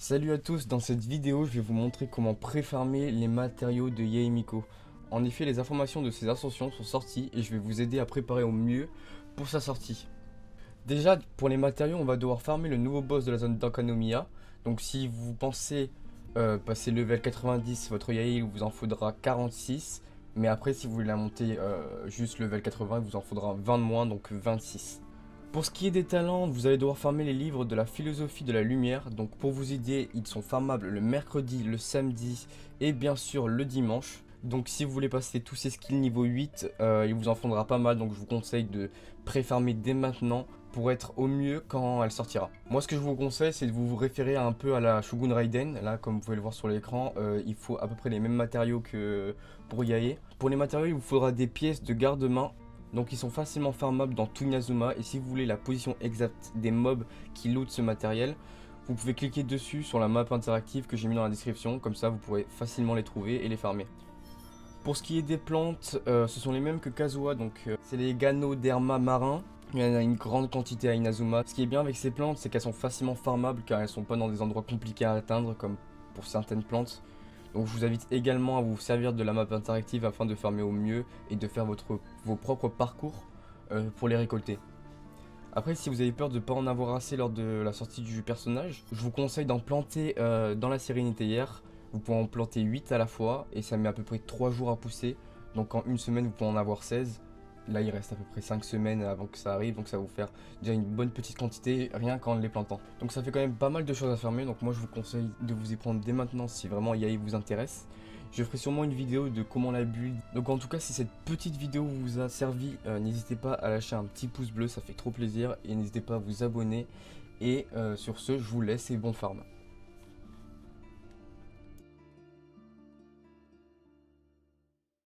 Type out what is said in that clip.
Salut à tous, dans cette vidéo je vais vous montrer comment préfarmer les matériaux de Yaemiko. En effet, les informations de ces ascensions sont sorties et je vais vous aider à préparer au mieux pour sa sortie. Déjà, pour les matériaux, on va devoir farmer le nouveau boss de la zone d'Akanomiya. Donc si vous pensez passer level 90, votre Yae il vous en faudra 46. Mais après, si vous voulez la monter juste level 80, il vous en faudra 20 de moins, donc 26. Pour ce qui est des talents, vous allez devoir farmer les livres de la philosophie de la lumière. Donc pour vous aider, ils sont farmables le mercredi, le samedi et bien sûr le dimanche. Donc si vous voulez passer tous ces skills niveau 8, il vous en faudra pas mal. Donc je vous conseille de pré-farmer dès maintenant pour être au mieux quand elle sortira. Moi ce que je vous conseille, c'est de vous référer un peu à la Shogun Raiden. Là comme vous pouvez le voir sur l'écran, il faut à peu près les mêmes matériaux que pour Yae. Pour les matériaux, il vous faudra des pièces de garde-main. Donc ils sont facilement farmables dans tout Inazuma, et si vous voulez la position exacte des mobs qui lootent ce matériel, vous pouvez cliquer dessus sur la map interactive que j'ai mis dans la description, comme ça vous pourrez facilement les trouver et les farmer. Pour ce qui est des plantes, ce sont les mêmes que Kazuha, donc c'est les Ganoderma marins. Il y en a une grande quantité à Inazuma. Ce qui est bien avec ces plantes, c'est qu'elles sont facilement farmables car elles sont pas dans des endroits compliqués à atteindre comme pour certaines plantes. Donc je vous invite également à vous servir de la map interactive afin de farmer au mieux et de faire vos propres parcours pour les récolter. Après, si vous avez peur de ne pas en avoir assez lors de la sortie du personnage, je vous conseille d'en planter dans la sérénité hier. Vous pouvez en planter 8 à la fois et ça met à peu près 3 jours à pousser. Donc en une semaine, vous pouvez en avoir 16. Là, il reste à peu près 5 semaines avant que ça arrive, donc ça va vous faire déjà une bonne petite quantité rien qu'en les plantant. Donc ça fait quand même pas mal de choses à farmer, donc moi je vous conseille de vous y prendre dès maintenant si vraiment Yae vous intéresse. Je ferai sûrement une vidéo de comment la build. Donc en tout cas, si cette petite vidéo vous a servi, n'hésitez pas à lâcher un petit pouce bleu, ça fait trop plaisir. Et n'hésitez pas à vous abonner. Et sur ce, je vous laisse et bon farm.